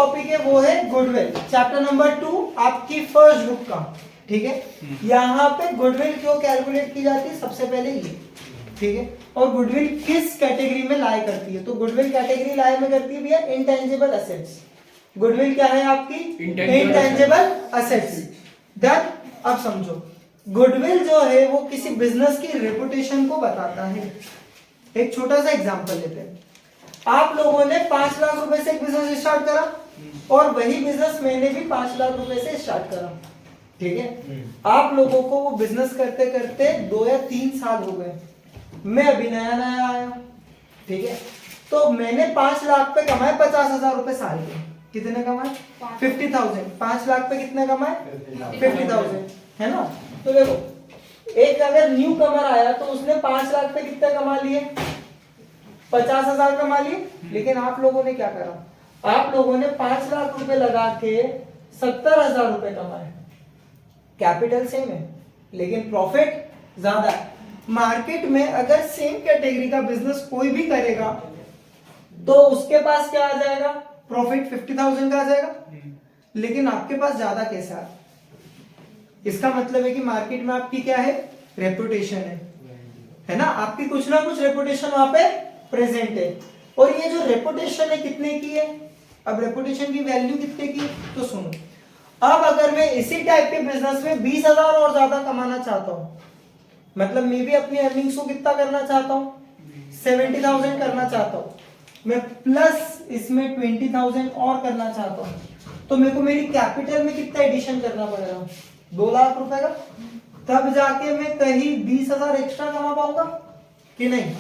Topic है वो है गुडविल, चैप्टर नंबर 2 आपकी फर्स्ट बुक का। ठीक है, यहाँ पे गुडविल क्यों कैलकुलेट की जाती है सबसे पहले ये। ठीक है, और गुडविल किस कैटेगरी में लाई करती है? तो गुडविल कैटेगरी लाई में करती है भैया इंटेंजिबल असेट्स। गुडविल क्या है आपकी? Intangible assets. डन। अब समझो, गुडविल जो है वो किसी बिजनेस की रेपुटेशन को बताता है। एक छोटा सा एग्जांपल लेते हैं। आप लोगों ने 5 लाख रुपए से एक बिजनेस स्टार्ट करा और वही बिजनेस मैंने भी 5 लाख रुपए से स्टार्ट करा। ठीक है, आप लोगों को वो बिजनेस करते करते 2 या 3 साल हो गए, मैं अभी नया नया आया। ठीक है, तो मैंने 5 लाख पे कमाए 50,000 रुपए साल के। कितने कमाए? 50,000। 5 लाख पे कितने कमाए? 50,000, है ना? तो देखो, एक अगर न्यू कमर आया तो उसने 5 लाख पे कितने कमा लिए? 50,000 कमा लिए। लेकिन आप लोगों ने क्या करा? आप लोगों ने 5 लाख रुपए लगा के 70,000 रुपए कमाए। कैपिटल सेम है लेकिन प्रॉफिट ज्यादा है। मार्केट में अगर सेम कैटेगरी का बिजनेस कोई भी करेगा तो उसके पास क्या आ जाएगा? प्रॉफिट 50,000 का आ जाएगा, लेकिन आपके पास ज्यादा कैसे आ? इसका मतलब है कि मार्केट में आपकी क्या है? रेपुटेशन है ना? आपकी कुछ ना कुछ रेपुटेशन वहां पे प्रेजेंट है। और ये जो रेपुटेशन है कितने की है? अब रेपुटेशन की वैल्यू कितने की? तो सुनो, अब अगर मैं इसी टाइप के बिजनेस में 20,000 और ज्यादा कमाना चाहता हूं, मतलब मैं भी अपनी अर्निंग्स को कितना करना चाहता हूं? 70,000 करना चाहता हूं, मैं प्लस इसमें 20,000 और करना चाहता हूं, तो मेरे को मेरी कैपिटल में कितना एडिशन करना पड़ेगा? 2 लाख रुपए का। तब जाके मैं कहीं 20,000 एक्स्ट्रा कमा पाऊंगा कि नहीं?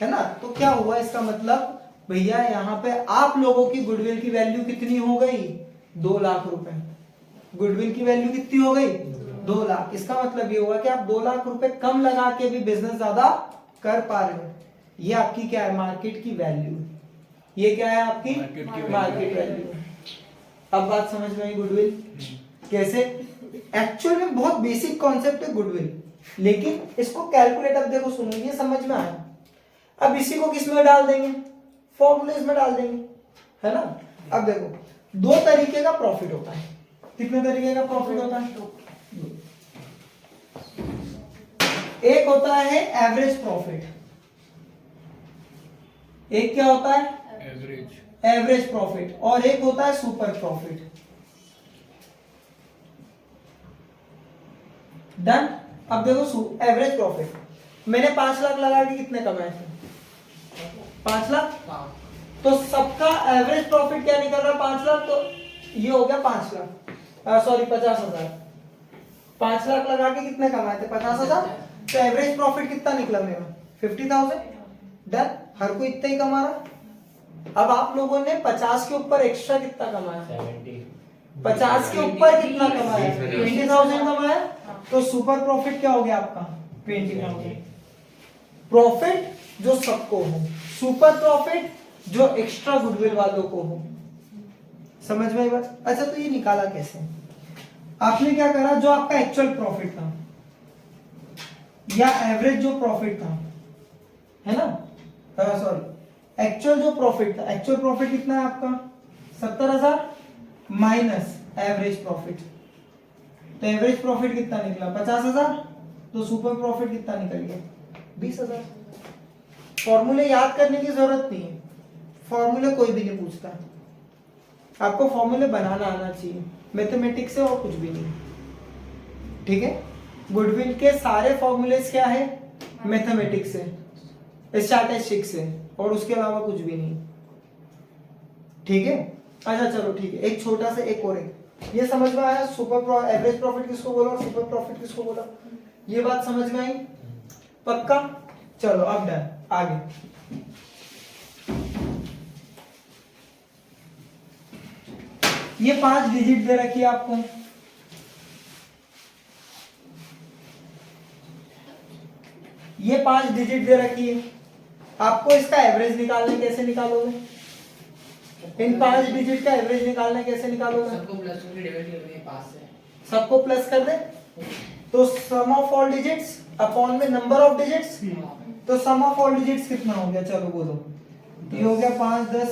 है ना? तो क्या हुआ इसका मतलब? भैया यहाँ पे आप लोगों की गुडविल की वैल्यू कितनी हो गई? 2 लाख रुपए। गुडविल की वैल्यू कितनी हो गई? 2 लाख। इसका मतलब ये हुआ कि आप 2 लाख रुपए कम लगा के भी बिजनेस ज्यादा कर पा रहे हो। ये आपकी क्या है? मार्केट की वैल्यू। ये क्या है आपकी? Market value. अब बात समझ में आई गुडविल कैसे? एक्चुअल में बहुत बेसिक कॉन्सेप्ट है गुडविल, लेकिन इसको कैलकुलेट, अब देखो सुनो, ये समझ में आया। अब इसी को किस में डाल देंगे? फॉर्मूलेज में डाल देंगे, है ना? अब देखो, 2 तरीके का प्रॉफिट होता है। कितने तरीके का प्रॉफिट होता है? एक होता है एवरेज प्रॉफिट, एक क्या होता है? एवरेज प्रॉफिट, और एक होता है सुपर प्रॉफिट। डन। अब देखो, एवरेज प्रॉफिट, मैंने 5 लाख लगा के कितने कमाए थे? 5 लाख। तो सबका एवरेज प्रॉफिट क्या निकल रहा है? 5 लाख। तो ये हो गया 5 लाख, सॉरी 50,000। 5 लाख लगा के कितने कमाए थे? 50,000। तो एवरेज प्रॉफिट कितना निकला मेरा? 50,000। डन। हर कोई इतना ही कमा रहा। अब आप लोगों ने 50 के ऊपर एक्स्ट्रा कितना कमाया? 50 के ऊपर कितना कमाया? 20,000 कमाया। तो सुपर प्रॉफिट क्या हो गया आपका? 20,000। प्रॉफिट जो सबको हो, सुपर प्रॉफिट जो एक्स्ट्रा गुडविल वालों को हो। समझ में आई बात? अच्छा, तो ये निकाला कैसे? आपने क्या करा, जो आपका एक्चुअल प्रॉफिट था या एवरेज जो प्रॉफिट था, है ना, सॉरी एक्चुअल जो प्रॉफिट था, एक्चुअल प्रॉफिट कितना है आपका? 70,000 माइनस एवरेज प्रॉफिट। तो एवरेज प्रॉफिट कितना निकला? 50,000। तो सुपर प्रॉफिट कितना निकल गया? 20,000। फॉर्मूले याद करने की जरूरत नहीं है, फॉर्मूले कोई भी नहीं पूछता, आपको फॉर्मूले बनाना आना चाहिए। मैथमेटिक्स से और कुछ भी नहीं। ठीक है, गुडविल के सारे फॉर्मूलेस क्या है? मैथमेटिक्स से, स्टैटिस्टिक्स से, और उसके अलावा कुछ भी नहीं। ठीक है, अच्छा चलो ठीक है, एक छोटा सा एक और ये समझ में आया? सुपर एवरेज प्रॉफिट किसको बोला और सुपर प्रॉफिट किसको बोला? ये बात समझ में आई? पक्का? चलो अब डन, आगे। ये 5 डिजिट दे रखी है आपको, ये 5 डिजिट दे रखी है। आपको इसका एवरेज निकालना, कैसे निकालोगे? इन 5 डिजिट का एवरेज निकालना कैसे निकालोगे? सबको प्लस करके डिवाइड करेंगे 5 से। सबको प्लस कर दे तो सम ऑफ ऑल डिजिट्स अपॉन में नंबर ऑफ डिजिट्स। तो सम ऑफ ऑल डिजिट्स कितना हो गया? चलो बोलो। ये हो गया 5, 10,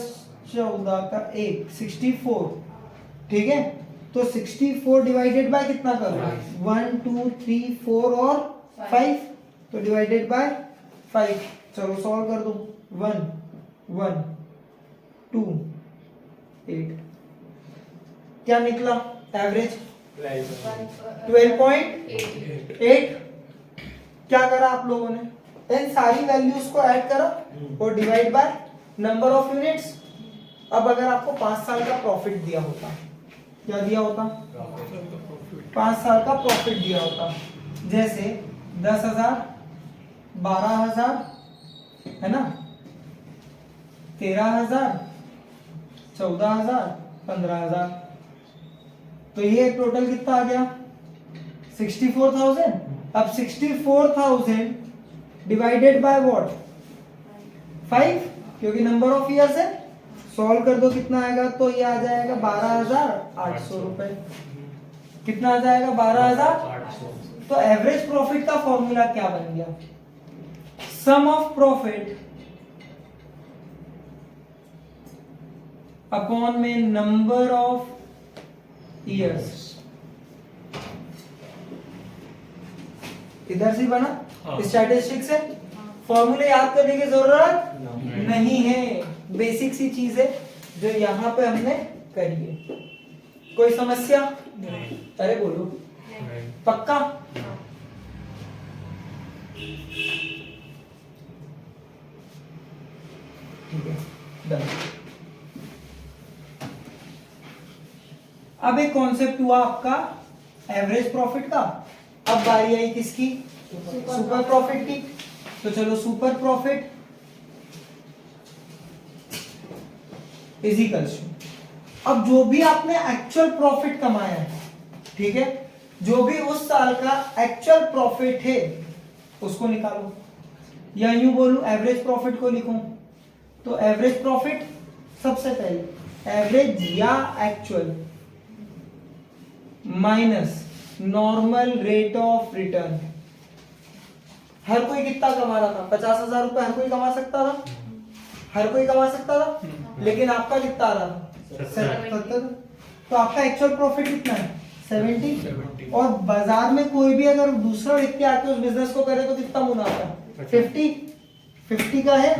14 का 1 64, ठीक है। तो 64 डिवाइडेड बाय कितना करो, 1 2 3 4 और 5, तो डिवाइडेड बाय 5। चलो सॉल्व कर दो, 1 1 2 8, क्या निकला एवरेज 12.8। क्या करा आप लोगों ने, इन सारी वैल्यूज को ऐड करा और divide by number of units. अब अगर आपको 5 साल का प्रॉफिट दिया होता, क्या दिया होता, 5 साल का प्रॉफिट दिया होता, जैसे 10,000, 12,000, है ना, 13,000, 14,000, 15,000, तो ये टोटल कितना आ गया 64,000। अब 64,000 डिवाइडेड बाय व्हाट 5, क्योंकि नंबर ऑफ इयर्स है। सॉल्व कर दो, कितना आएगा, तो ये आ जाएगा 12,800 रुपए। कितना आ जाएगा 12,800। तो एवरेज प्रॉफिट का फॉर्मूला क्या बन गया, सम ऑफ प्रॉफिट अपॉन में नंबर ऑफ ईयर्स। इधर से बना स्टैटिस्टिक्स से। फॉर्मूले याद करने की जरूरत नहीं है, बेसिक सी चीज है जो यहाँ पे हमने करी है। कोई समस्या? अरे बोलो, पक्का? ठीक है, डन। अब एक कॉन्सेप्ट हुआ आपका एवरेज प्रॉफिट का। अब बारी आई किसकी, सुपर प्रॉफिट की। तो चलो सुपर प्रॉफिट इजिकल्स, अब जो भी आपने एक्चुअल प्रॉफिट कमाया है, ठीक है, जो भी उस साल का एक्चुअल प्रॉफिट है उसको निकालो, या यूं बोलूं एवरेज प्रॉफिट को लिखूं। तो एवरेज प्रॉफिट सबसे पहले एवरेज या actual minus normal rate of return. हर कोई कितना कमा रहा था, 50,000 रुपए हर कोई कमा सकता था, हर कोई कमा सकता था, लेकिन आपका कितना आ रहा था 70। तो आपका एक्चुअल प्रॉफिट कितना है 70। और बाजार में कोई भी अगर दूसरा व्यक्ति आके उस बिजनेस को करे तो कितना मुनाफा है 50 का है।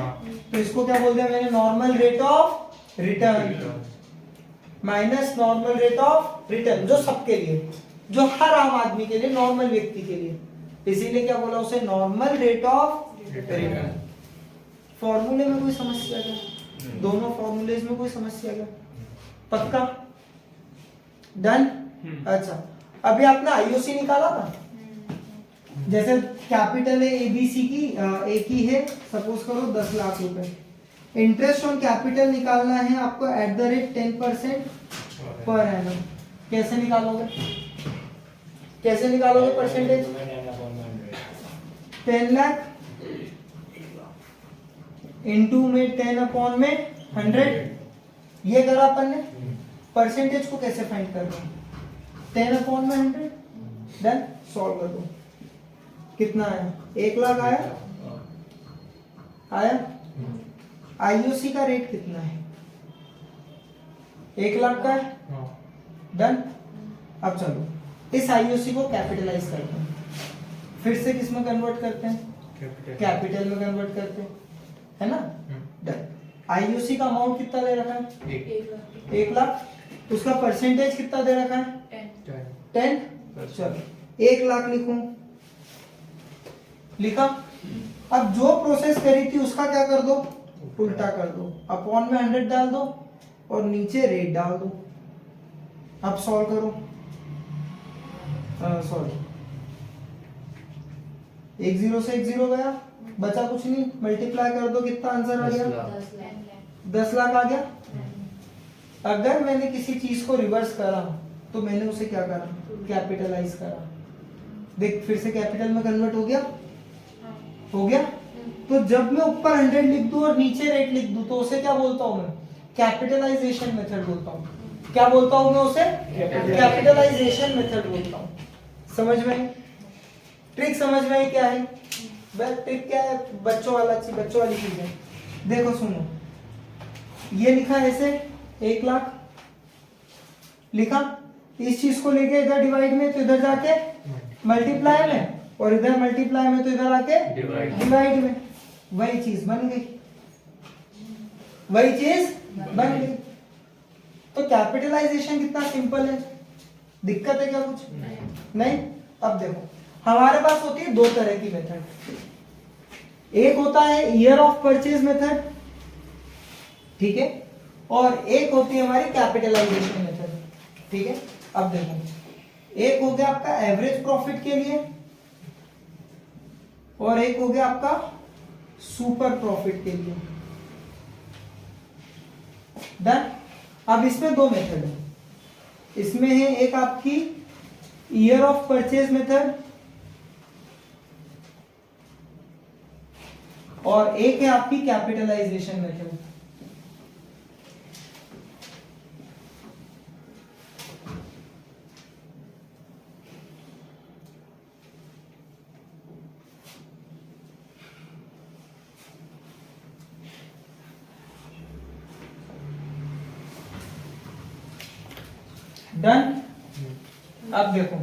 तो इसको क्या बोल दिया मैंने, normal rate of return minus normal rate of return, जो सबके लिए, जो हर आम आदमी के लिए, नॉर्मल व्यक्ति के लिए, इसीलिए क्या बोला उसे, नॉर्मल रेट ऑफ रिटर्न। फॉर्मूले में कोई समस्या क्या, दोनों फॉर्मूलेज में कोई समस्या क्या, पक्का, डन। अच्छा, अभी आपने आईओसी निकाला था, जैसे कैपिटल है एबीसी की, ए की है, सपोज करो 10 लाख रुपए। इंटरेस्ट ऑन कैपिटल निकालना है आपको at the rate 10% per annum. कैसे निकालोगे, कैसे निकालोगे परसेंटेज, 10 लाख इंटू में 10 अपॉन में 100, ये करा अपन ने। परसेंटेज को कैसे फाइंड करना, 10 अपॉन में 100, डन। सॉल्व कर दो, कितना आया, 1 लाख आया, आया। आईओसी का रेट कितना है, 1 लाख का है, डन। अब चलो इस आईओसी को कैपिटलाइज करते हैं, फिर से किस में कन्वर्ट करते हैं, कैपिटल में कन्वर्ट करते हैं, है ना, डन। आईओसी का अमाउंट कितना दे रखा है 1 लाख, उसका परसेंटेज कितना दे रखा है 10। चलो 1 लाख लिखूं, लिखा। अब जो प्रोसेस करी थी उसका क्या कर दो, उल्टा कर दो, अपॉन में 100 डाल दो और नीचे रेट डाल दो। अब सॉल्व करो, सॉरी, 1 0 से 1 0 गया, बचा कुछ नहीं, मल्टीप्लाई कर दो, कितना आंसर आ गया 10 लाख आ गया। अगर मैंने किसी चीज को रिवर्स करा तो मैंने उसे क्या करा, कैपिटलाइज करा। देख फिर से कैपिटल में कन्वर्ट हो गया, हो गया। तो जब मैं ऊपर 100 लिख दूं और नीचे रेट लिख दूं तो उसे क्या बोलता हूं मैं, कैपिटलाइजेशन मेथड बोलता हूं। क्या बोलता हूं मैं उसे, कैपिटलाइजेशन मेथड बोलता हूं। समझ में, ट्रिक समझ में क्या है, बस ट्रिक क्या है, बच्चों वाला चीज, बच्चों वाली चीज है। देखो सुनो, ये लिखा ऐसे 1 लाख लिखा, इस चीज को लेके इधर डिवाइड में तो इधर जाके मल्टीप्लाई में, और इधर मल्टीप्लाई में तो इधर आके डिवाइड में, वही चीज बन गई, वही चीज बन गई। तो कैपिटलाइजेशन कितना सिंपल है, दिक्कत है क्या कुछ? नहीं। अब देखो हमारे पास होती है 2 तरह की मेथड, एक होता है ईयर ऑफ परचेज मेथड, ठीक है, और एक होती है हमारी कैपिटलाइजेशन मेथड, ठीक है। अब देखो एक हो गया आपका एवरेज प्रॉफिट के लिए, और एक हो गया आपका सुपर प्रॉफिट के लिए। डन। अब इसमें 2 मेथड है, इसमें है एक आपकी ईयर ऑफ परचेज मेथड, और एक है आपकी कैपिटलाइजेशन मेथड। डन। अब देखो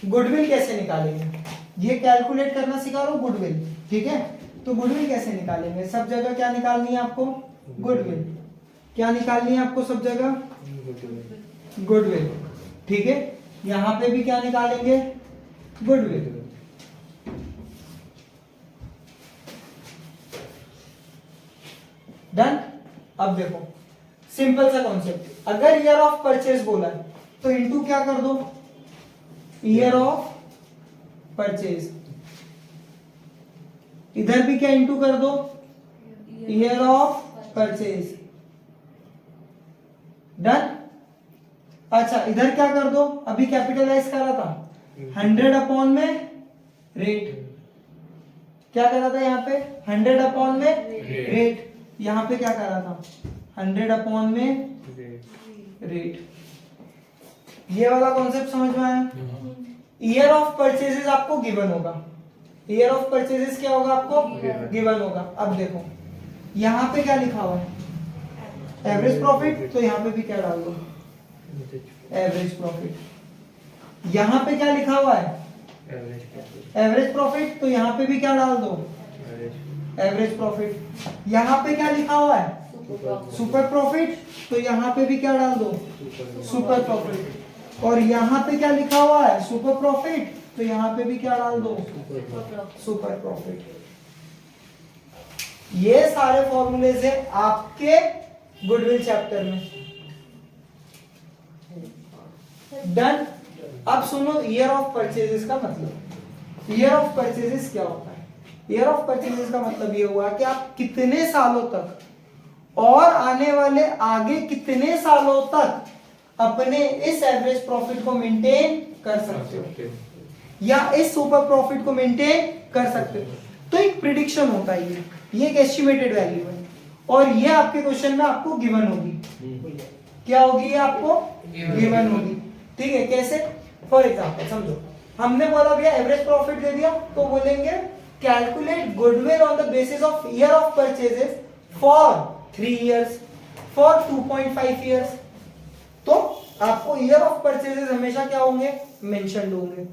गुडविल कैसे निकालेंगे, ये कैलकुलेट करना सिखा रहा हूं गुडविल, ठीक है। तो गुडविल कैसे निकालेंगे, सब जगह क्या निकालनी है आपको? गुडविल। क्या निकालनी है आपको सब जगह? गुडविल, ठीक है। यहां पे भी क्या निकालेंगे? गुडविल। डन। अब देखो सिंपल सा कॉन्सेप्ट, अगर ईयर ऑफ परचेज बोला है तो इनटू क्या कर दो? Year of purchase. इधर भी क्या इनटू कर दो? Year of purchase. डन। अच्छा इधर क्या कर दो? अभी कैपिटलाइज करा था 100 अपॉन में रेट, क्या करा था यहाँ पे? 100 अपॉन में रेट। यहाँ पे क्या करा था? 100 अपॉन में रेट। ये वाला कॉन्सेप्ट समझ में आया? ईयर ऑफ परचेजेस आपको गिवन होगा, ईयर ऑफ परचेजेस क्या होगा आपको? गिवन होगा। अब देखो यहाँ पे क्या लिखा हुआ है? एवरेज प्रॉफिट, तो यहाँ पे भी क्या डाल दो? Average profit. यहाँ पे क्या लिखा हुआ है? एवरेज प्रॉफिट, तो यहाँ पे भी क्या डाल दो? Average profit. यहाँ पे क्या लिखा हुआ है? सुपर प्रॉफिट, तो यहाँ पे भी क्या डाल दो? Super profit. और यहाँ पे क्या लिखा हुआ है? सुपर प्रॉफिट, तो यहाँ पे भी क्या डाल दो? Super profit. ये सारे फॉर्मूलेज है आपके गुडविल चैप्टर में। डन। अब सुनो ईयर ऑफ परचेजेस का मतलब। ईयर ऑफ परचेजेस क्या होता है? ईयर ऑफ परचेजेस का मतलब ये हुआ कि आप कितने सालों तक और आने वाले आगे कितने सालों तक अपने इस एवरेज प्रॉफिट को मेंटेन कर सकते हो या इस सुपर प्रॉफिट को मेंटेन कर सकते हो। तो एक प्रिडिक्शन होता है, ये एक एस्टिमेटेड वैल्यू है, और ये आपके क्वेश्चन में आपको गिवन होगी। क्या होगी? ये आपको गिवन होगी, ठीक है। कैसे? फॉर एग्जांपल समझो, हमने बोला भैया एवरेज प्रॉफिट दे दिया, तो बोलेंगे calculate goodwill on the basis of year of purchases for 3 years, for 2.5 years। तो आपको ईयर ऑफ परचेजेस हमेशा क्या होंगे? मेंशन्ड होंगे।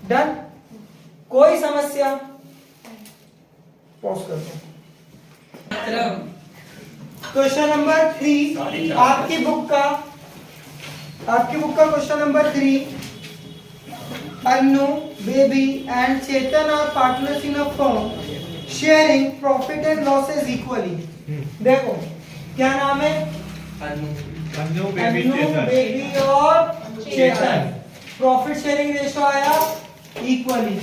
डन। कोई समस्या? पॉज कर दो। क्वेश्चन नंबर 3 आपकी बुक का question number 3, Annu, Baby and Chetan are partners in a firm sharing profit and losses equally। देखो क्या नाम है? अन्नू, बेबी और चेतन। प्रॉफिट शेयरिंग रेशो आया इक्वली।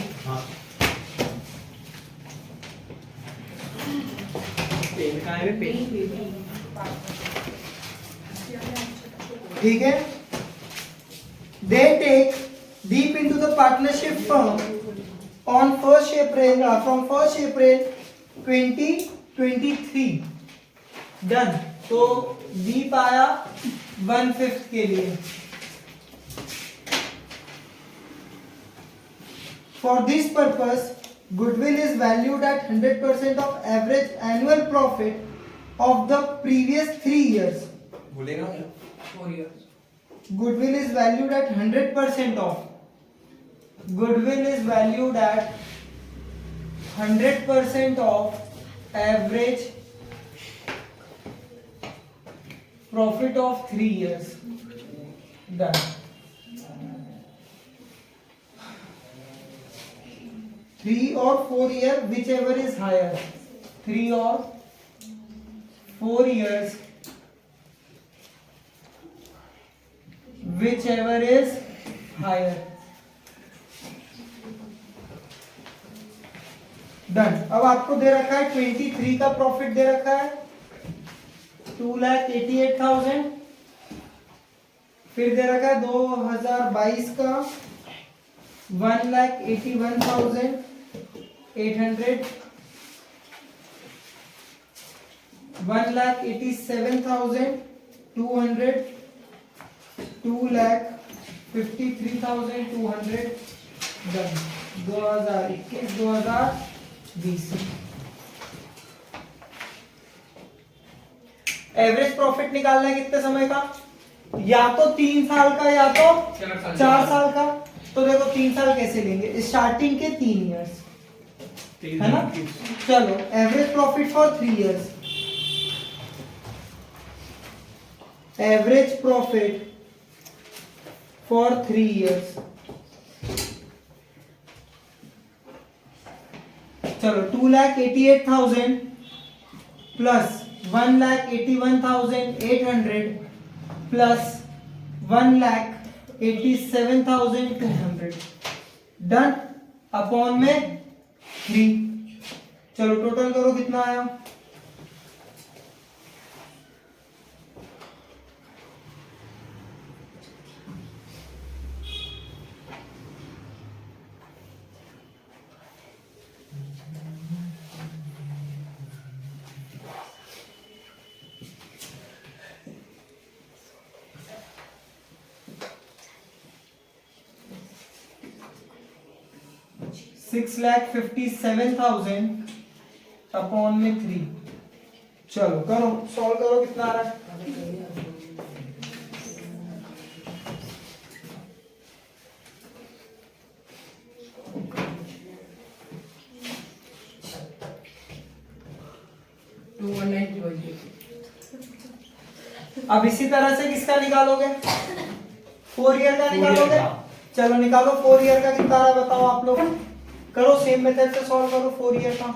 ठीक है। They take deep into the partnership firm on 1st April from 1st April 2023। Done. तो deep आया 1/5 के लिए। For this purpose, goodwill is valued at 100% of average annual profit of the previous 3 years. बोलेगा क्या? 4 years. Goodwill is valued at 100% of. Goodwill is valued at 100% of average profit of 3 years. Done. 3 or 4 year, whichever is higher. 3 or 4 years, whichever is higher. Done. अब आपको दे रखा है 23 का profit दे रखा है 2,88,000. फिर दे रखा है 2022 का 1,81,800. 1,87,200. 2,53,200. डन. 2021-2020. एवरेज प्रॉफिट निकालना है कितने समय का? या तो 3 साल का या तो 4 साल का. तो देखो 3 साल कैसे लेंगे? स्टार्टिंग के 3 इयर्स है ना. चलो average profit for 3 years. Average profit for 3 years. चलो 2,88,000 प्लस 1,81,800 प्लस 1,87,200. डन. अपॉन में 3. चलो टोटल करो कितना आया? $6,57,000 अपॉन में 3. चलो करो सॉल्व करो कितना आ रहा है? अब इसी तरह से किसका निकालोगे? 4 ईयर का निकालोगे. चलो निकालो 4 ईयर का कितना आ रहा है बताओ आप लोग. करो सेम मेथड से सॉल्व करो 4 ईयर का.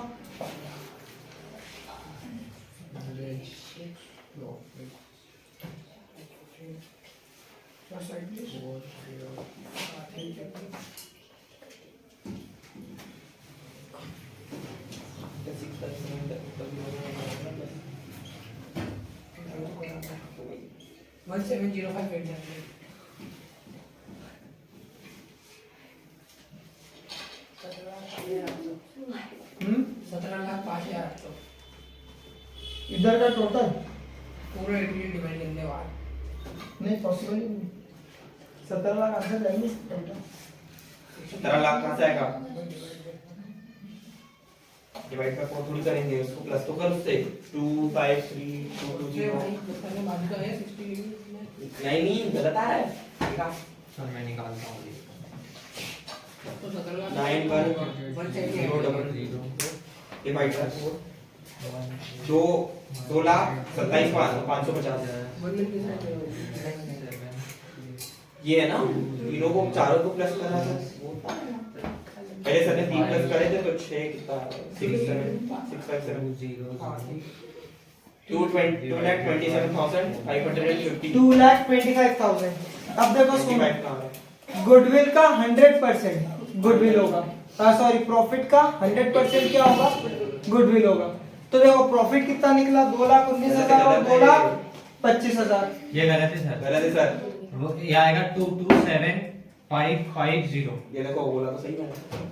इधर का टोटल पूरा डिवाइड करने के बाद नहीं पॉसिबल ही नहीं. 17 लाख आंसर जाएंगे टोटल. 17 लाख कहाँ से आएगा? डिवाइड का थोड़ी करेंगे उसको. प्लस तो कर उससे 253,220. नहीं गलत आ रहा है. सर मैं निकालता हूँ. 91,000 डिवाइड कर 2,27,550. ये है ना. तीनों को चारों को प्लस करा था. पहले सर ने 3 प्लस करे थे तो 6 कितना 2,27,550. 2,25,000. अब देखो सुनो गुडविल का 100% गुडविल होगा. सॉरी प्रॉफिट का 100% क्या होगा? गुडविल होगा. तो देखो प्रॉफिट कितना निकला? 2,19,000 और 2,25,000. ये गलत है सर. गलत है सर. वो ये आएगा 227,550. ये देखो बोला तो सही है.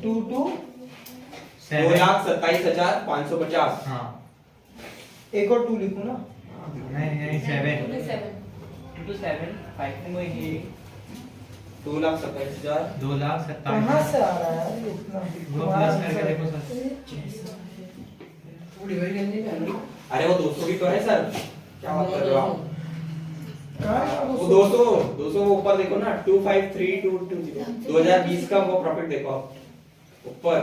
2,27,550. हाँ. एक और 2 लिखूं ना? नहीं 7. 2,27,000. 2,27,000. कहाँ से आ रहा है यार इतना? वो प्लस करके देखो सर. डिवाइड करने का अरे वो 200 भी तो है सर, क्या बात कर रहे हो आप? वो 200 वो ऊपर देखो ना, 253,220 2020 का वो प्रॉफिट देखो आप ऊपर,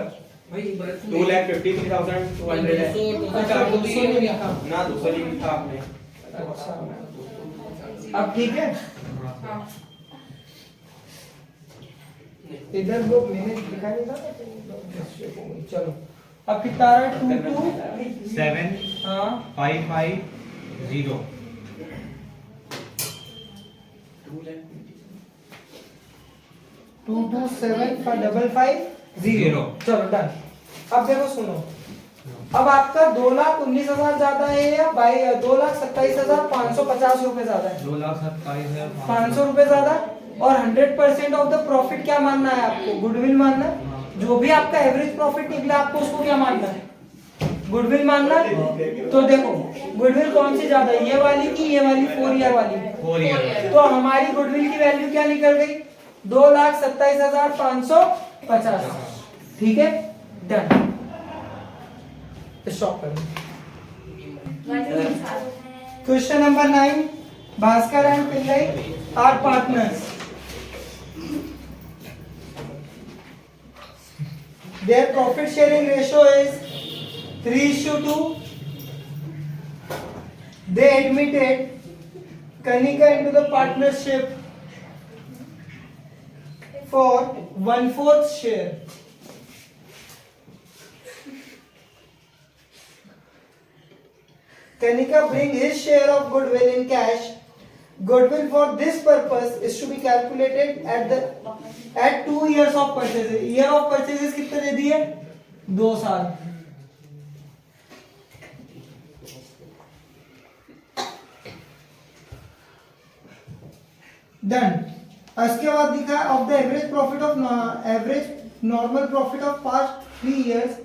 भाई बस 2,53,200 है। 200 नहीं लिखा। ना 200 नहीं लिखा आपने। अब ठीक है, हाँ। इधर वो मैंने लिखा नहीं था। चलो अब कितना आ रहा है? 7 हाँ 5 5 0 227,550। चलो डन। अब देखो सुनो, अब आपका 2,19,000 ज्यादा है या 2,27,550 रुपए ज्यादा है? 500 रुपए ज्यादा। और 100% ऑफ द प्रॉफिट क्या मानना है आपको? गुडविल मानना है। जो भी आपका एवरेज प्रॉफिट निकला आपको उसको क्या मानना है? गुडविल मानना है। तो देखो गुडविल कौन सी ज्यादा है, ये वाली की ये वाली 4 ईयर वाली? 4 ईयर। तो हमारी गुडविल की वैल्यू क्या निकल गई? 2,27,550। ठीक है डन। स्टॉप करो। Question number 9, Bhaskar and Pillai are partners. Their profit sharing ratio is 3:2. They admitted Kanika into the partnership for 1/4 share. Kanika bring his share of goodwill in cash. Goodwill for this purpose is to be calculated at 2 years of purchases. Year of purchases कितने दे दिए? 2 साल। Done. इसके बाद दिखा of the average profit of average normal profit of past 3 years,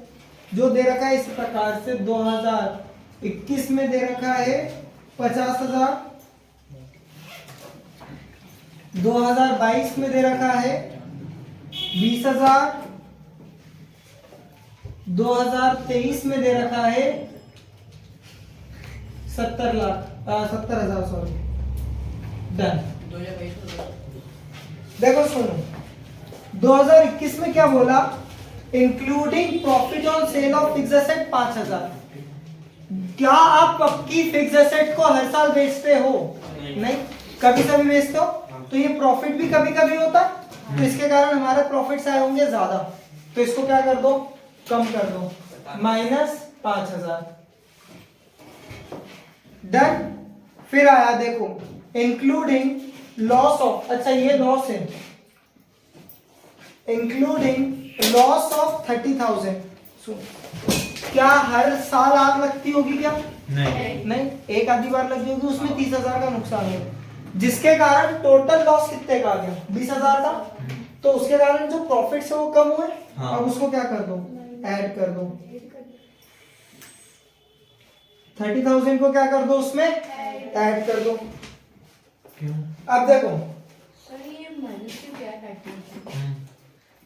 जो दे रखा है इस प्रकार से 2021 में दे रखा है 50,000, 2022 में दे रखा है 20,000, 2023 में दे रखा है 70,000 सॉरी। डन। 2022 देखो सुनो, 2021 में क्या बोला? Including profit on sale of fix asset 5,000। क्या आप पक्की फिक्स एसेट को हर साल बेचते हो? नहीं, कभी कभी बेचते हो। तो ये प्रॉफिट भी कभी कभी होता है, तो इसके कारण हमारे प्रॉफिट्स आए होंगे ज्यादा, तो इसको क्या कर दो? कम कर दो, -5,000। डन। फिर आया देखो इंक्लूडिंग लॉस ऑफ, अच्छा ये लॉस है, इंक्लूडिंग लॉस ऑफ 30,000। क्या हर साल आग लगती होगी क्या? नहीं, एक आधी बार लगी होगी, उसमें 30,000 का नुकसान है, जिसके कारण टोटल लॉस कितने का आ गया? 20,000 का। तो उसके कारण जो प्रॉफिट है वो कम हुए। हाँ। अब उसको क्या कर दो? ऐड कर दो। 30,000 को क्या कर दो? उसमें ऐड कर दो। क्यों? अब देखो, सर ये माइनस क्यों क्या करते हैं?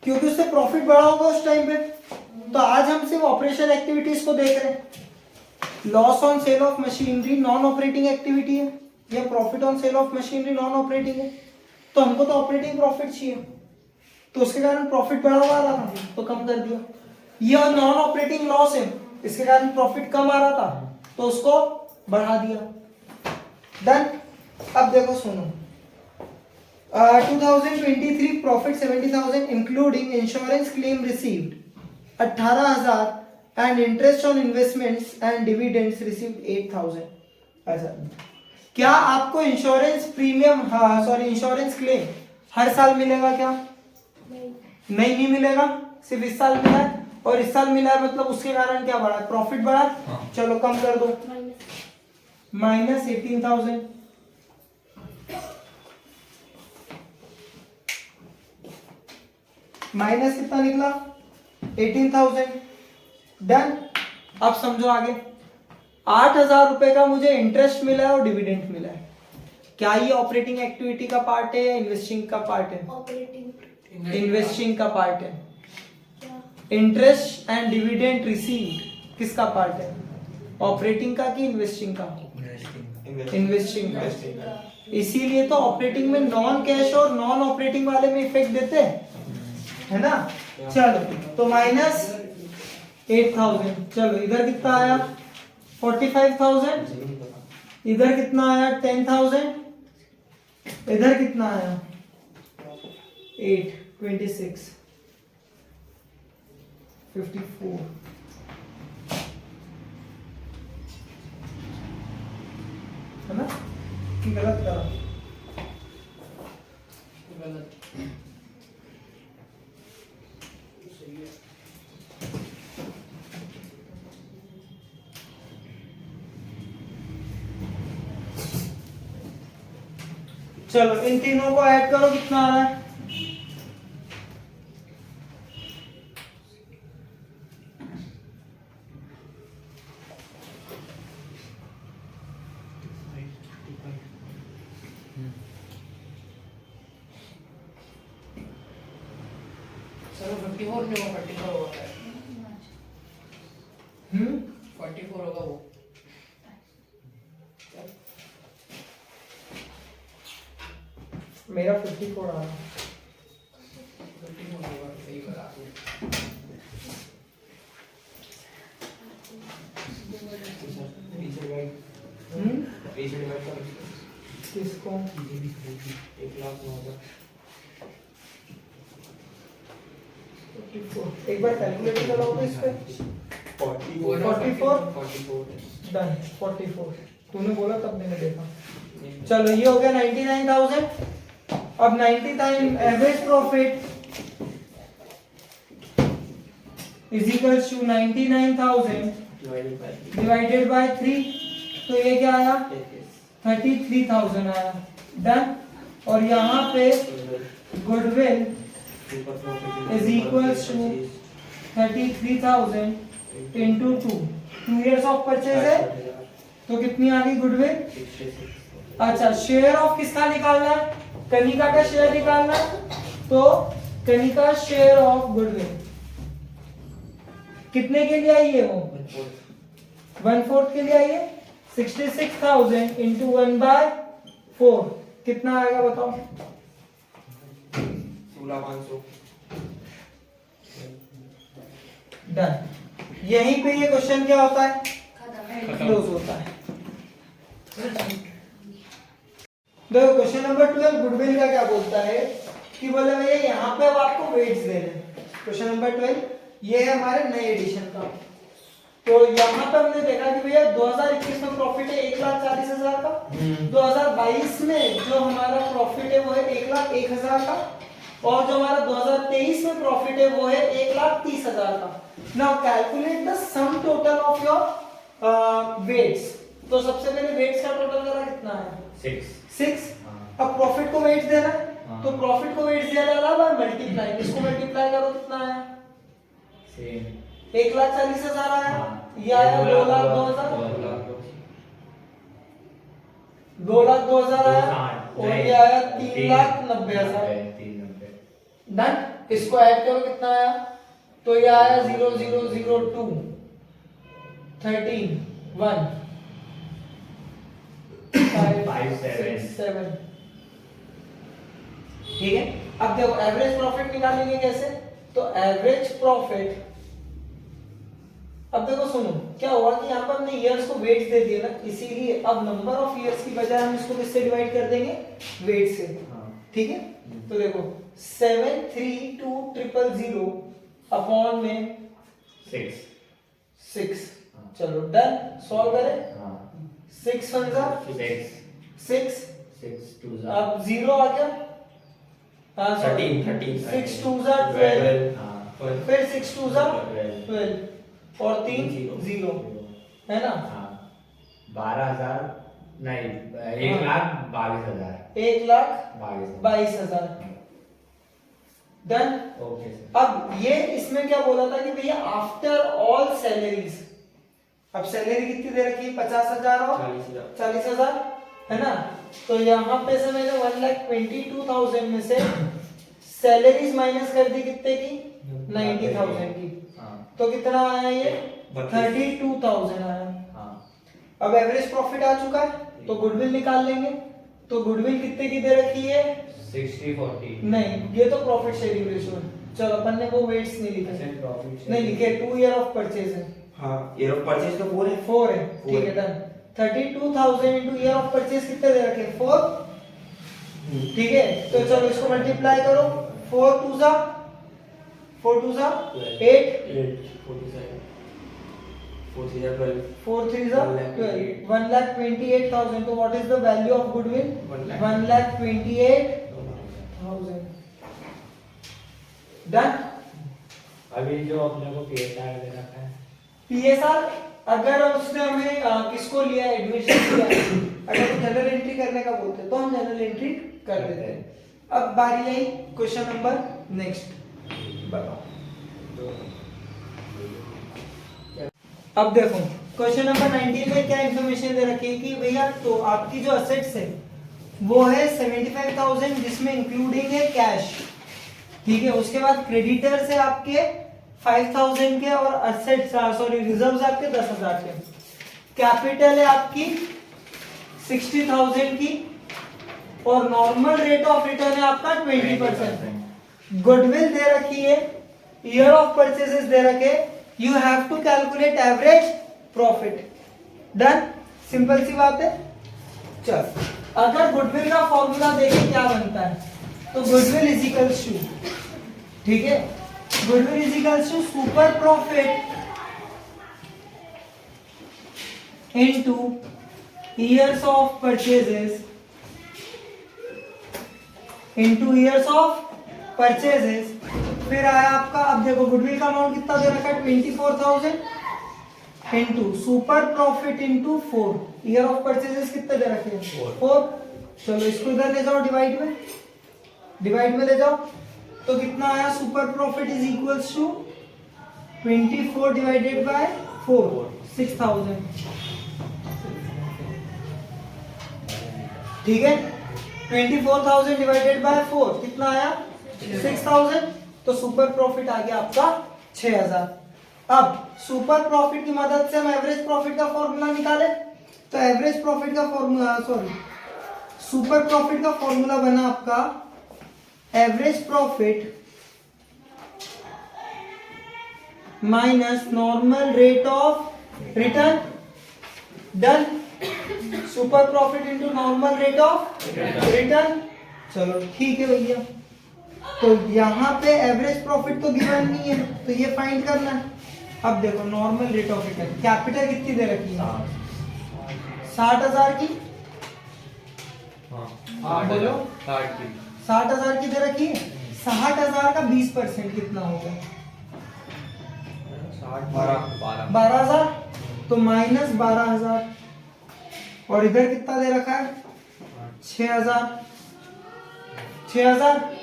क्योंकि उससे प्रॉफिट बढ़ा होगा उस टाइम पे। तो आज हम सिर्फ ऑपरेशन एक्टिविटीज को देख रहे हैं। Loss on sale of machinery non operating activity है, या profit on sale of machinery non operating है। तो हमको तो ऑपरेटिंग प्रॉफिट चाहिए, तो उसके कारण प्रॉफिट बढ़ा हुआ रहा था तो कम कर दिया। ये नॉन ऑपरेटिंग लॉस है, इसके कारण प्रॉफिट कम आ रहा था तो उसको बढ़ा दिया। डन। अब देखो सुनो, 2023 profit 70,000 including insurance claim received 18,000 and interest on investments and dividends received 8,000। अच्छा, क्या आपको इंश्योरेंस प्रीमियम, हाँ सॉरी इंश्योरेंस क्लेम हर साल मिलेगा क्या? नहीं मिलेगा, सिर्फ इस साल मिला है, और इस साल मिला है मतलब उसके कारण क्या बढ़ा? प्रॉफिट बढ़ा। हाँ। चलो कम कर दो, -18,000। माइनस कितना निकला? 18,000। डन। अब समझो आगे, 8,000 रुपए का मुझे इंटरेस्ट मिला है और डिविडेंड मिला है। क्या ये ऑपरेटिंग एक्टिविटी का पार्ट है या इन्वेस्टिंग का पार्ट है? ऑपरेटिंग इन्वेस्टिंग का पार्ट है। क्या? इंटरेस्ट एंड डिविडेंड रिसीव्ड किसका पार्ट है? ऑपरेटिंग का कि इन्वेस्टिंग का? इन्वेस्टिंग इन्वेस्टिंग का। इसीलिए तो ऑपरेटिंग में नॉन कैश और नॉन ऑपरेटिंग वाले में इफेक्ट देते हैं, है ना? चलो तो माइनस 8000। चलो इधर कितना आया 45,000, इधर कितना आया 10,000, इधर कितना आया 8, 26, 54। है ना कि गलत करा? गलत। चलो इन तीनों को ऐड करो, कितना आ रहा है? चलो 54 नहीं होगा, 44 होगा। 44 होगा वो। मेरा 54 आ रहा है। 54 होगा, सही बता आपने। किसको? 1,09,000। 54। एक बार कैलकुलेटर चलाओ तो इस पे। 44 डन। 44 तूने बोला तब मैंने देखा। चलो ये हो गया 99,000। अब 99 average profit is equal to 99,000 divided by 3, तो ये क्या आया 33,000 आया। डन। और यहाँ पे goodwill is equals to 33,000 into 2 years of purchase है, तो कितनी आ गई गुडविल? अच्छा शेयर ऑफ किसका निकालना है? कनिका का शेयर निकालना है, तो कनिका शेयर ऑफ गुडविल कितने के लिए आई है? वो 1/4 के लिए आई है। 66,000 into 1/4 कितना आएगा बताओ? 16,500। डन। यहीं पे ये क्वेश्चन क्या होता है? क्लोज होता है। देखो क्वेश्चन नंबर 12 गुडविल का क्या बोलता है कि बोले भैया यहाँ पे अब आपको वेट्स देने हैं। क्वेश्चन नंबर 12 ये है हमारे नए एडिशन का। तो यहाँ पे हमने देखा कि भैया 2021 में प्रॉफिट है 1,40,000 का, 2022 में जो हमारा प्रॉफिट है वो है 1,01,000 का, और जो हमारा 2023 में प्रॉफिट है वो है 1,30,000 का। Now calculate the sum total of your weights. तो सबसे पहले वेट्स का टोटल करा कितना है? 6। अब प्रॉफिट को वेट्स देना है, तो प्रॉफिट को वेट्स दिया जा रहा है मल्टीप्लाई, इसको मल्टीप्लाई करो कितना आया? 1,40,000 आया। ये आया 2,02,000 आया, और ये आया 3,90,000। डन। इसको ऐड करो कितना आया? तो ये आया 0,002 13 1 5 6 7। ठीक है। अब देखो एवरेज प्रॉफिट निकालेंगे कैसे? तो एवरेज प्रॉफिट, अब देखो सुनो क्या हुआ कि यहाँ पर हमने ईयर्स को वेट्स दे दिए ना, इसीलिए अब नंबर ऑफ ईयर्स की बजाय हम इसको किससे डिवाइड कर देंगे? वेट से। ठीक है। तो देखो 732,000 अपॉन में 6। चलो डन। सॉल्व करें। 6 6 अब 0 आ गया। 13 6 2 12 फिर 6 2 12 और 3 0 है ना? 12,000 नहीं 1,22,000 1,22,000। डन। Okay sir. अब ये इसमें क्या बोला था कि भैया आफ्टर ऑल सैलरीज, अब सैलरी कितनी दे रखी है? 50,000 और 40,000 है ना? तो यहाँ पे से मैंने 1,22,000 में से सैलरीज माइनस कर दी कितने की? 90,000 की। तो कितना आया ये? 32,000 आया। अब एवरेज प्रॉफिट आ चुका है तो गुडविल निकाल लेंगे। तो गुडविल कितने की दे रखी है? 60-40 नहीं, ये तो प्रॉफिट शेयरिंग रेशियो है। चलो अपन ने वो वेट्स नहीं लिखे, नहीं लिखे। 2 ईयर ऑफ परचेज है। हाँ, ईयर ऑफ परचेज तो 4 है। 4 है, ठीक है, done. 32,000 into year of purchase कितने दे रखे? 4, ठीक है। तो चलो इसको मल्टीप्लाई करो। 4 2 जा 8, 4 3 जा 12, 1,28,000। तो what is the value of goodwill? 1,28,000। Done. अभी जो अपने को PSR दे रखा है, पीएसआर अगर उसने हमें किसको लिया, एडमिशन लिया, अगर वो जनरल एंट्री करने का बोलते हैं तो हम जनरल एंट्री कर देते हैं। अब बारी आई क्वेश्चन नंबर नेक्स्ट, बताओ। अब देखो क्वेश्चन नंबर 19 में क्या इंफॉर्मेशन दे रखी है कि भैया तो आपकी जो असेट्स है वो है 75,000 जिसमें इंक्लूडिंग है कैश, ठीक है। उसके बाद क्रेडिटर्स है आपके 5,000 के और असेट्स रिजर्व्स आपके 10,000 के। कैपिटल है आपकी 60,000 की और नॉर्मल रेट ऑफ रिटर्न है आपका 20%। गुडविल दे रखी है, ईयर ऑफ परचेजेस दे रखे, you have to calculate average profit. Done, simple सी बात है। चल, अगर गुडविल का फॉर्मूला देखें क्या बनता है तो गुडविल इज इक्वल्स टू, ठीक है, goodwill is equals to super profit into years of purchases फिर आया आपका, अब देखो गुडविल का अमाउंट कितना दे रखा है 24,000 into super profit into 4, year of purchases कितने दे रखे हैं 4। चलो इसको इधर ले जाओ, डिवाइड में ले जाओ तो कितना आया, super profit is equals to 24 divided by 4, 6,000, ठीक है। 24,000 डिवाइडेड बाय 4 कितना आया 6,000। तो सुपर प्रॉफिट आ गया आपका 6,000। अब सुपर प्रॉफिट की मदद से हम एवरेज प्रॉफिट का फॉर्मूला निकाले तो एवरेज प्रॉफिट का फॉर्मूला सुपर प्रॉफिट का फॉर्मूला बना आपका average profit minus normal rate of return. Done, super profit into normal rate of return. चलो ठीक है भैया, तो यहाँ पे एवरेज प्रॉफिट तो गिवन नहीं है तो ये फाइंड करना है। अब देखो normal rate of return, capital कितनी दे रखी है 60,000 की, बोलो 60,000 की दे रखी है। 60,000 का 20% कितना होगा 12,000, तो माइनस 12,000 और इधर कितना दे रखा है 6,000।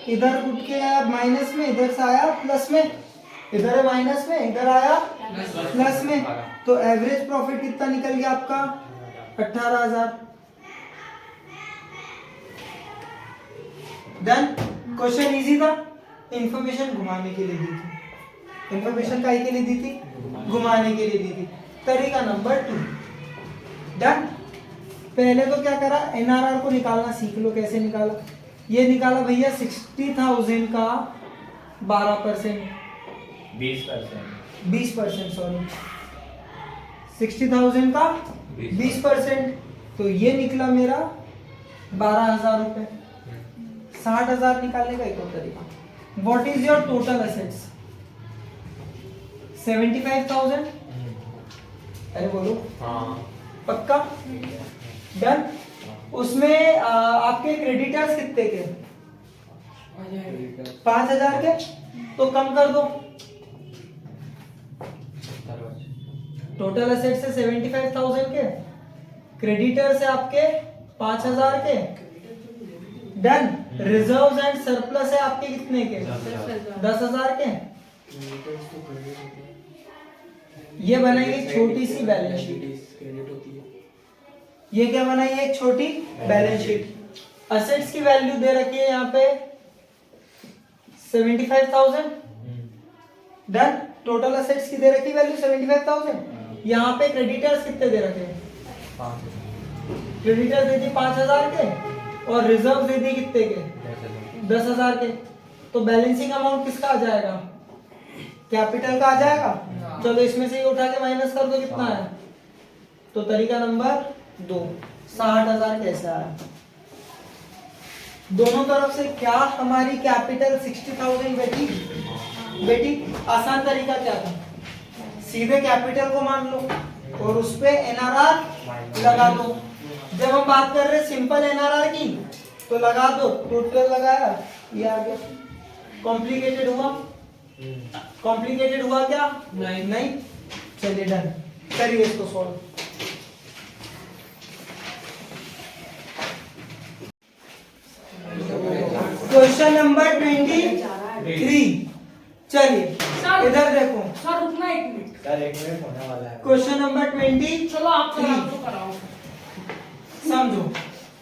इधर उठ के आया माइनस में, इधर से आया प्लस में, इधर है माइनस में, इधर आया प्लस में। तो एवरेज प्रॉफिट कितना निकल गया आपका 18,000। डन, क्वेश्चन इजी था, इंफॉर्मेशन घुमाने के लिए दी थी। इंफॉर्मेशन काहे के लिए दी थी, घुमाने के लिए दी थी। तरीका नंबर 2। डन, पहले तो क्या करा, एनआरआर को निकालना सीख लो। कैसे निकाला, ये निकाला भैया 60,000 का 12%, 20% सॉरी, 60,000 का 20%, तो ये निकला मेरा 12,000 रुपए। 60,000 निकालने का एक और तरीका, what is your total assets 75,000। अरे बोलो पक्का। डन, उसमें आपके क्रेडिटर्स कितने के 5,000 के, तो कम कर दो। टोटल असेट्स है 75,000 के, क्रेडिटर्स है आपके 5,000 के। डन, रिजर्व्स एंड सरप्लस है आपके कितने के 10,000 के। ये बनाइए छोटी सी बैलेंस शीट। ये क्या बनाई है, एक छोटी बैलेंस शीट। असेट्स की वैल्यू दे रखी है यहाँ पे 75,000। डन, टोटल असेट्स की दे रखी वैल्यू 75,000। यहाँ पे क्रेडिटर्स कितने दे रखे हैं क्रेडिटर दे दी 5,000 के और रिजर्व दे दी कितने के 10,000 के। तो बैलेंसिंग अमाउंट किसका आ जाएगा? कैपिटल का आ जाएगा। चलो इसमें से ये उठा के माइनस कर दो, कितना है? तो तरीका नंबर 2 60,000 कैसे आया? दोनों तरफ से क्या हमारी कैपिटल 60,000 बेटी आसान तरीका क्या था? सीधे कैपिटल को मान लो और उस पे एनआरआर लगा दो। जब हम बात कर रहे हैं सिंपल एनआरआर की तो लगा दो, टोटल लगाया ये आ गया। कॉम्प्लिकेटेड हुआ? कॉम्प्लिकेटेड हुआ क्या? नहीं। चलिए डन, करिए इसको सॉल्व। Question number 23। चलिए इधर देखो, सर रुकना 1 मिनट। सर 1 मिनट होने वाला है। Question number 23। चलो आप कराओ। समझो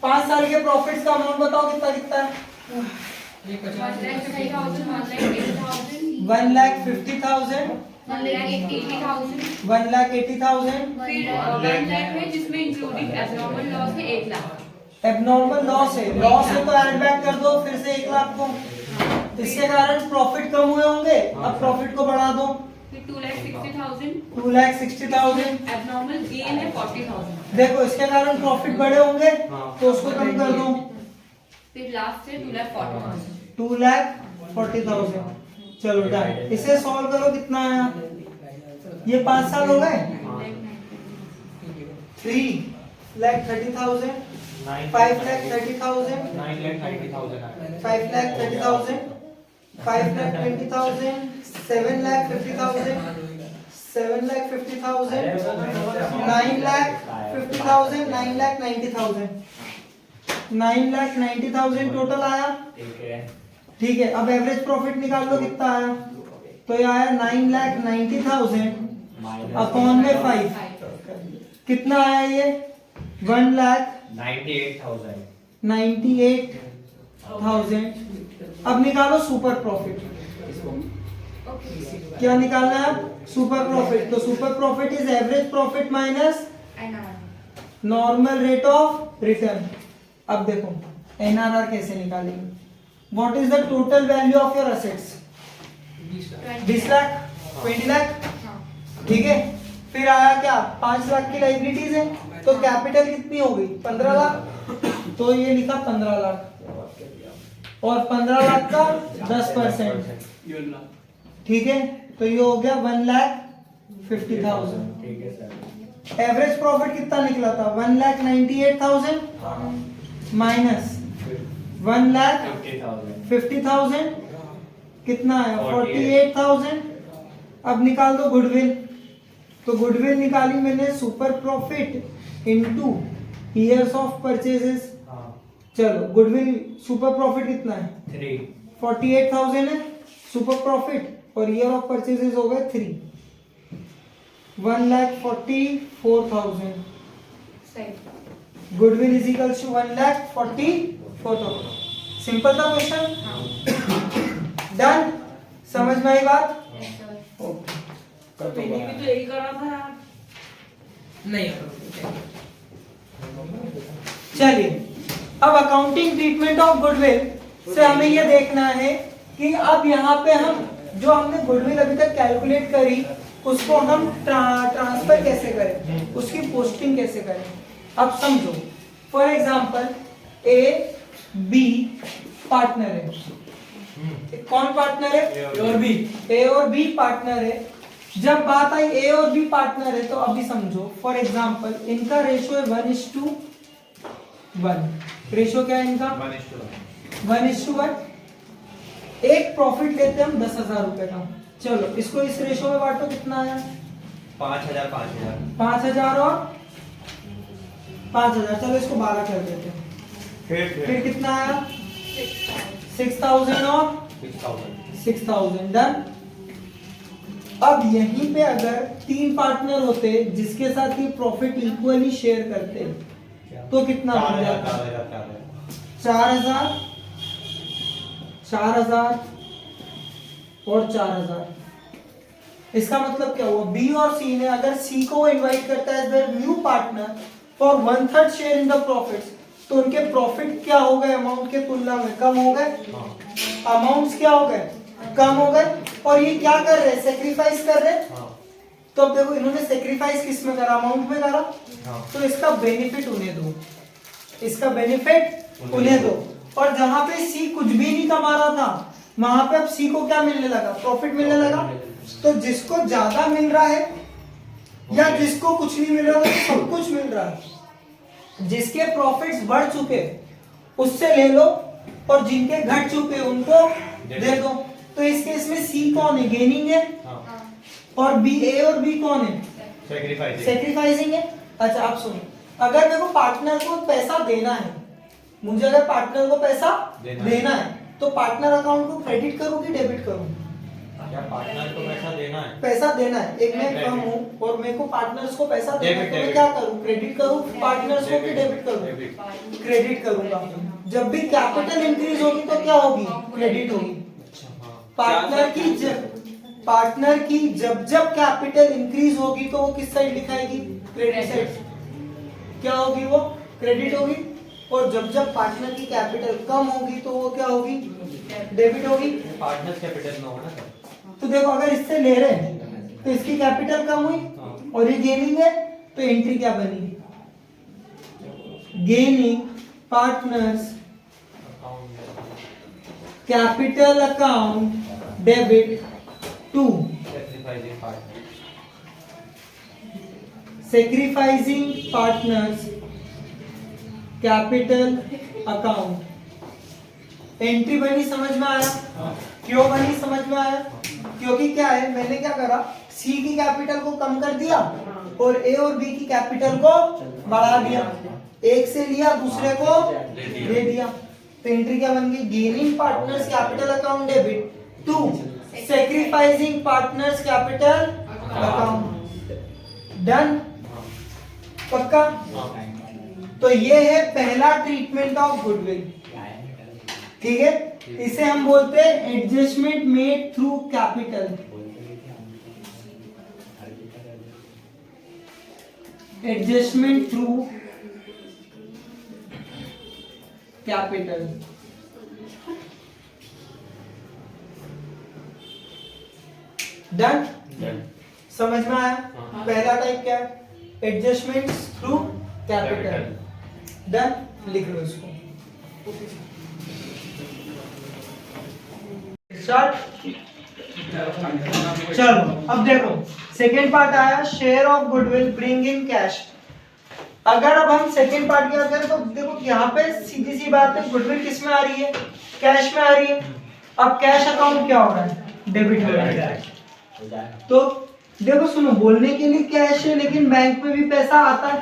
5 साल के प्रॉफिट्स का अमाउंट बताओ कितना कितना है? 1,50,000, 1,50,000, 1,80,000, 1,80,000। फिर 1 लाख है जिसमें इंक्लूडिंग एब्नॉर्मल लॉस है 1 लाख। एबनॉर्मल लॉस है, लॉस है तो ऐड बैक कर दो फिर से 1 लाख को। इसके कारण प्रॉफिट कम हुए होंगे, अब प्रॉफिट को बढ़ा दो। फिर 2,60,000, 2,60,000। एब्नॉर्मल गेन है 40,000। देखो इसके कारण प्रॉफिट बढ़े होंगे तो उसको कम कर दो। फिर लास्ट है 2,40,000। 2,40,000। चलो डन, इसे सॉल्व करो, कितना आया? ये 5 साल हो गए। 3,30,000, 5,30,000, 9,30,000 5,30,000, 5,20,000, 7,50,000, 7,50,000, 9,50,000, 9,90,000, 9,90,000 टोटल आया। ठीक है। ठीक है, अब एवरेज प्रॉफिट निकाल लो कितना आया। तो ये आया 9,90,000 अपॉन में 5 कितना आया ये? 98,000 98,000। अब निकालो सुपर प्रॉफिट। क्या निकालना है अब? Super profit. तो super profit is average profit minus normal rate of return. अब देखो एनआरआर कैसे निकालेंगे? What is the total value of your assets? 20 lakh, 20 lakh. ठीक है, फिर आया क्या? 5 लाख की लाइबिलिटीज है तो कैपिटल कितनी हो गई? 15 लाख। तो ये लिखा 15 लाख और 15 लाख का 10%। ठीक है, तो ये हो गया 1,50,000। ठीक है सर। एवरेज प्रॉफिट कितना निकला था? 1,98,000 माइनस 1,50,000 कितना है? 48,000। अब निकाल दो गुडविल। तो गुडविल निकाली मैंने super profit into years of purchases. चलो गुडविल सुपर प्रॉफिट कितना है? 3 48,000 है सुपर प्रॉफिट और ईयर ऑफ परचेजेस हो गए 3, 1,44,000। Goodwill is equals to 1,44,000। Simple था क्वेश्चन। डन, समझ में आई बात? ओके, मैंने भी तो यही करा था यार। नहीं चलिए अब अकाउंटिंग ट्रीटमेंट ऑफ गुडविल से हमें यह देखना है कि अब यहाँ पे हम जो हमने गुडविल अभी तक कैलकुलेट करी उसको हम ट्रांसफर कैसे करें, उसकी पोस्टिंग कैसे करें। अब समझो, for example A B partner है। कौन पार्टनर है? ए और बी। ए और बी पार्टनर है। जब बात आई ए और बी पार्टनर है तो अभी समझो फॉर एग्जांपल इनका रेशियो है 1:1। रेशियो क्या है इनका? 1:1। एक प्रॉफिट लेते हैं हम 10,000 रुपए का। चलो इसको इस रेशियो में बांटो, कितना आया? 5,000 5,000 और 5,000। चलो इसको 12 कर देते हैं। फिर कितना आया? 6,000 और 6,000। डन। अब यहीं पे अगर 3 पार्टनर होते जिसके साथ ये प्रॉफिट इक्वली शेयर करते तो कितना बन जाता? 4,000, 4,000 और 4,000। इसका मतलब क्या हुआ? बी और सी ने, अगर सी को इनवाइट करता है as the new partner for 1/3 share in the profits, तो उनके प्रॉफिट क्या हो गए अमाउंट के तुलना में कम हो गए, अमाउंट्स क्या हो गए कम हो गए। और ये क्या कर रहे हैं, सेक्रीफाइस कर रहे हैं। तो अब देखो इन्होंने सेक्रीफाइस किस में करा, अमाउंट में करा, तो इसका बेनिफिट उन्हें दो, इसका बेनिफिट उन्हें दो। और जहां पे सी कुछ भी नहीं कमा रहा था वहां पे अब सी को क्या मिलने लगा, प्रॉफिट मिलने लगा। तो जिसको ज्यादा मिल रहा है या जिसको कुछ नहीं मिल रहा है सब कुछ मिल रहा है। जिसके प्रॉफिट्स बढ़ चुके उससे ले लो और जिनके घट चुके उनको दे दो। तो इस केस में सी कौन है, गेनिंग है, और बी, ए और बी कौन है, सेक्रीफाइसिंग है। अच्छा आप सुनो, अगर मेरे को पार्टनर को पैसा देना है, मुझे अगर पार्टनर को पैसा देना है तो पार्टनर अकाउंट को क्रेडिट करूं कि डेबिट करूं, क्या पार्टनर को पैसा देना है, पैसा देना है। एक मैं फर्म हूं और मेरे को पार्टनर्स को पैसा देना है, तो मैं क्या करूं, क्रेडिट करूं पार्टनर्स को कि डेबिट करूं, क्रेडिट करूंगा। जब भी कैपिटल इंक्रीज होगी तो क्या होगी, क्रेडिट होगी। पार्टनर की जब जब कैपिटल इंक्रीज होगी तो वो किस साइड दिखाएगी, क्रेडिट साइड, क्या होगी वो क्रेडिट होगी। और जब जब पार्टनर की कैपिटल कम होगी तो वो क्या होगी, डेबिट होगी। पार्टनर कैपिटल में होगा ना सर। तो देखो अगर इससे ले रहे हैं तो इसकी कैपिटल कम हुई और ये गेनिंग है, तो एंट्री क्या बनी, gaining partners capital account debit to sacrificing partners capital account. Entry बनी, समझ में आया, क्यों बनी समझ में आया, क्योंकि क्या है मैंने क्या करा, सी की कैपिटल को कम कर दिया और ए और बी की कैपिटल को बढ़ा दिया, एक से लिया दूसरे को दे दिया। तो एंट्री क्या बन गई, gaining partners capital account debit to sacrificing partners capital account. Done, पक्का। तो ये है पहला ट्रीटमेंट ऑफ गुडविल, ठीक है। इसे हम बोलते हैं adjustment made through capital, adjustment through capital. Done, समझ में आया। पहला टाइप क्या है, एडजस्टमेंट थ्रू कैपिटल। डन, लिख लो इसको। स्टार्ट। चलो अब देखो सेकेंड पार्ट आया, share of goodwill bring in cash. अगर अब हम सेकेंड पार्ट की बात करें तो देखो यहाँ पे सीधी सी बात है, गुडविल किस में आ रही है, कैश में आ रही है। अब कैश अकाउंट क्या हो रहा है, डेबिट हो रहा है। तो देखो सुनो, बोलने के लिए कैश है लेकिन बैंक में भी पैसा आता है,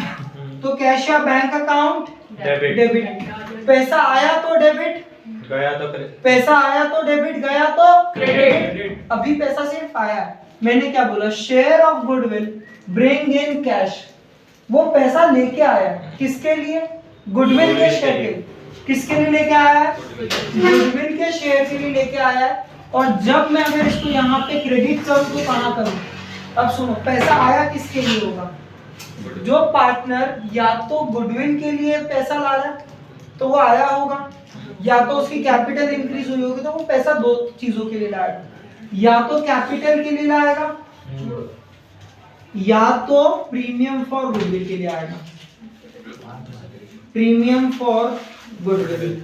तो कैश या बैंक अकाउंट डेबिट। पैसा आया तो डेबिट, गया तो क्रेडिट, पैसा आया तो डेबिट, गया तो क्रेडिट। अभी पैसा सिर्फ आया, मैंने क्या बोला, share of goodwill bring in cash. वो पैसा लेके आया, किसके लिए, गुडविल के शेयर के लिए। किसके लिए लेके आया है, गुडविल के शेयर के लिए लेके आया है। और जब मैं अगर इसको यहाँ पे क्रेडिट करूँ तो कहाँ करूँ, अब सुनो, पैसा आया किसके लिए होगा, जो पार्टनर या तो गुडविल के लिए पैसा ला रहा है तो वो आया होगा, या तो उसकी कैपिटल इंक्रीज हुई होगी तो वो पैसा दो चीजों के लिए लाएगा, या तो कैपिटल के लिए लाएगा या तो प्रीमियम फॉर गुडविल के लिए आएगा, प्रीमियम फॉर गुडविल।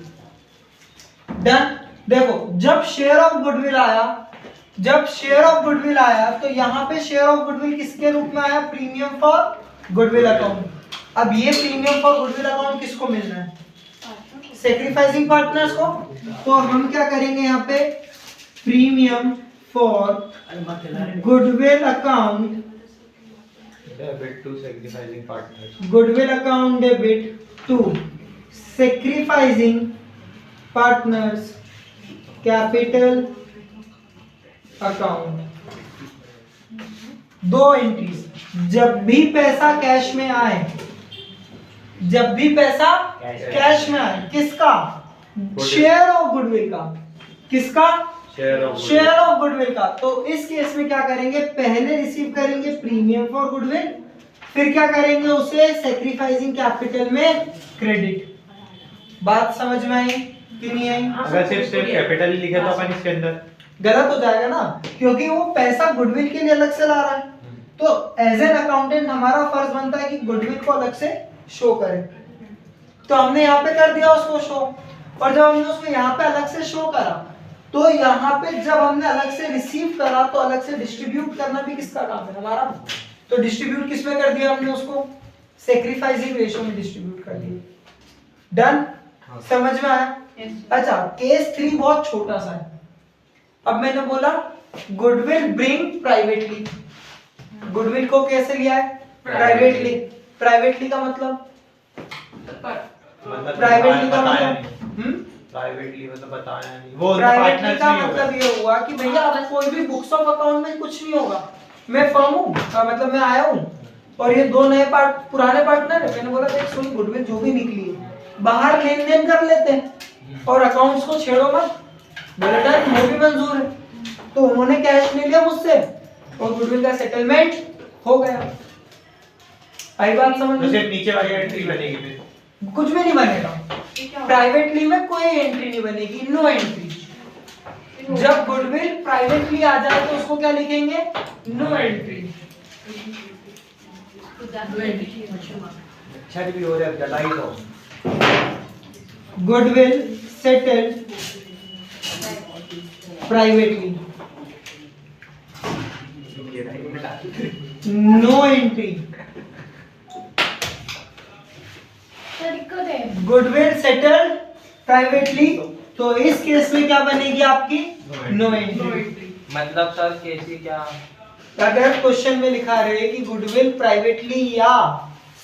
डन। देखो जब शेयर ऑफ गुडविल आया, जब शेयर ऑफ गुडविल आया तो यहाँ पे शेयर ऑफ गुडविल किसके रूप में आया, प्रीमियम फॉर गुडविल अकाउंट। अब ये प्रीमियम फॉर गुडविल अकाउंट किसको मिलना है, सेक्रीफाइसिंग पार्टनर्स को। तो हम क्या करेंगे यहाँ पे, premium for goodwill account debit to sacrificing partners, goodwill account debit to sacrificing partners capital account. दो एंट्रीज, जब भी पैसा कैश में आए, जब भी पैसा कैश में आए, किसका, शेयर ऑफ गुडविल का, किसका, शेयर ऑफ गुडविल का। तो इस केस में क्या करेंगे, पहले रिसीव करेंगे प्रीमियम फॉर गुडविल, फिर क्या करेंगे उसे सेक्रीफाइसिंग कैपिटल में क्रेडिट। बात समझ में आई कि नहीं आई? अगर सिर्फ कैपिटल ही लिखे तो अपन इसके अंदर गलत हो जाएगा ना, क्योंकि वो पैसा गुडविल के लिए अलग से ला रहा है। तो एज एन अकाउंटेंट हमारा फर्ज बनता है कि गुडविल को अलग से शो करें। तो हमने यहाँ पे कर दिया उसको शो, और जब हमने उसको यहाँ पे अलग से शो करा तो यहाँ पे जब हमने अलग से रिसीव करा तो अलग से डिस्ट्रीब्यूट करना भी किसका काम है? हमारा। तो डिस्ट्रीब्यूट किस में कर दिया हमने उसको? सेक्रीफाइसिंग रेशियो में डिस्ट्रीब्यूट कर दिया। डन? समझ में आया? अच्छा, केस 3 बहुत छोटा सा है। अब मैंने बोला गुडविल ब्रिंग प्राइवेटली, गुडविल को कैसे लिया है? प्राइवेटली। प्राइवेटली का मतलब प्राइवेटली का मतलब प्राइवेटली मतलब बताया नहीं, वो प्राइवेटली का मतलब ये हुआ कि भैया अब कोई भी बुक्स ऑफ अकाउंट में कुछ नहीं होगा, मैं फर्म हूँ, मतलब मैं आया हूँ और ये दो नए पुराने पार्टनर है। मैंने बोला देख सुन, गुडविल जो भी निकली है बाहर लेन देन कर लेते हैं और अकाउंट्स को छेड़ो मत। बोले डन, वो भी मंजूर है। तो उन्होंने कैश ले लिया मुझसे और गुडविल का सेटलमेंट हो गया। आई बात समझ में? सिर्फ नीचे वाली एंट्री बनेगी, फिर कुछ भी नहीं बनेगा। प्राइवेटली में कोई एंट्री नहीं बनेगी, नो एंट्री। जब गुडविल प्राइवेटली आ जाए तो उसको क्या लिखेंगे? No entry. अच्छा भी हो रहा है, जलाई दो। Goodwill settled privately, no entry. Goodwill settled privately, तो इस केस में क्या बनेगी आपकी? No entry. मतलब सर कैसे क्या? अगर क्वेश्चन में लिखा रहे कि गुडविल प्राइवेटली या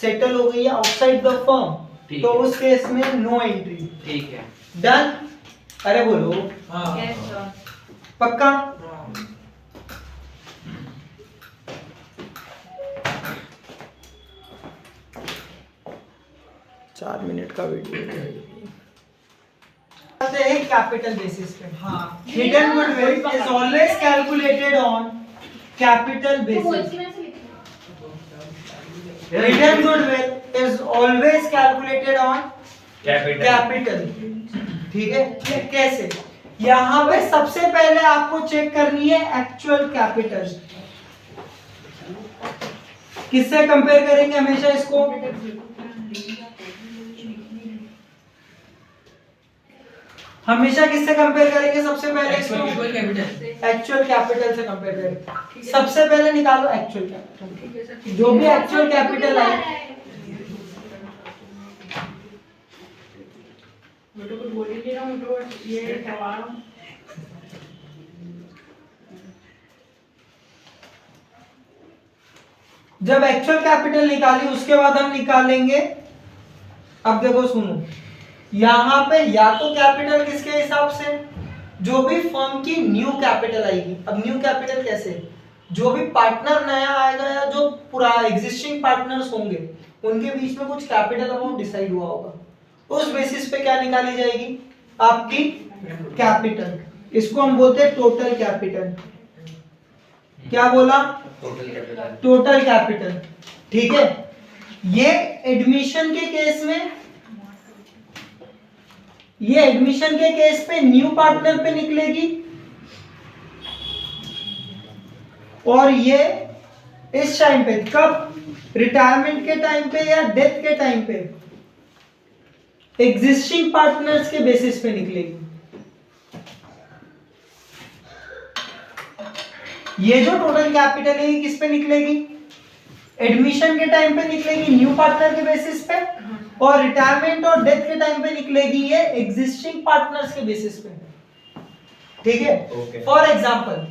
सेटल हो गई आउटसाइड द फर्म, तो उस केस में नो एंट्री। ठीक है, डन? अरे बोलो पक्का? 4 मिनट का वीडियो है कैपिटल बेसिस पे। हाँ, hidden goodwill is always calculated on capital basis. Hidden goodwill is always calculated on capital. ठीक है? कैसे? यहाँ पे सबसे पहले आपको चेक करनी है एक्चुअल कैपिटल। किससे कंपेयर करेंगे हमेशा इसको? हमेशा किससे कंपेयर करेंगे? सबसे पहले इसको एक्चुअल कैपिटल से कंपेयर करेंगे। सबसे पहले निकालो एक्चुअल कैपिटल, जो भी एक्चुअल कैपिटल है। जब एक्चुअल कैपिटल निकाली उसके बाद हम निकालेंगे, अब देखो सुनो, यहां पे या तो कैपिटल किसके हिसाब से? जो भी फर्म की न्यू कैपिटल आएगी। अब न्यू कैपिटल कैसे? जो भी पार्टनर नया आएगा या जो पूरा एग्जिस्टिंग पार्टनर्स होंगे उनके बीच में कुछ कैपिटल अमाउंट डिसाइड हुआ होगा, उस बेसिस पे क्या निकाली जाएगी? आपकी कैपिटल। इसको हम बोलते हैं टोटल कैपिटल। क्या बोला? Total capital. ठीक है? ये एडमिशन के केस में, ये एडमिशन के केस पे न्यू पार्टनर पे निकलेगी, और ये इस टाइम पे कब? रिटायरमेंट के टाइम पे या डेथ के टाइम पे एग्जिस्टिंग पार्टनर्स के बेसिस पे निकलेगी। ये जो टोटल कैपिटल है ये किस पे निकलेगी? एडमिशन के टाइम पे निकलेगी न्यू पार्टनर के बेसिस पे, और रिटायरमेंट और डेथ के टाइम पे निकलेगी ये एग्जिस्टिंग पार्टनर्स के बेसिस पे। ठीक है? फॉर एग्जांपल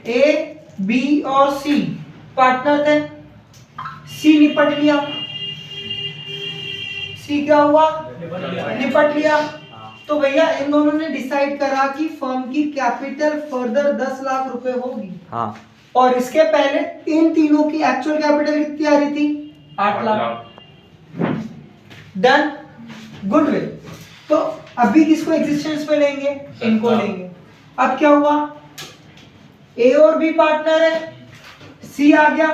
ए, बी और सी पार्टनर थे, सी निपट लिया, सी क्या हुआ? निपट लिया। तो भैया इन दोनों ने डिसाइड करा कि फर्म की कैपिटल फर्दर 10 लाख रुपए होगी। हाँ। और इसके पहले इन तीनों की एक्चुअल कैपिटल कितनी आ रही थी? 8 लाख। डन? गुडविल। तो अभी किसको एग्जिस्टेंस पे लेंगे? इनको लेंगे। अब क्या हुआ? ए और बी पार्टनर है, सी आ गया,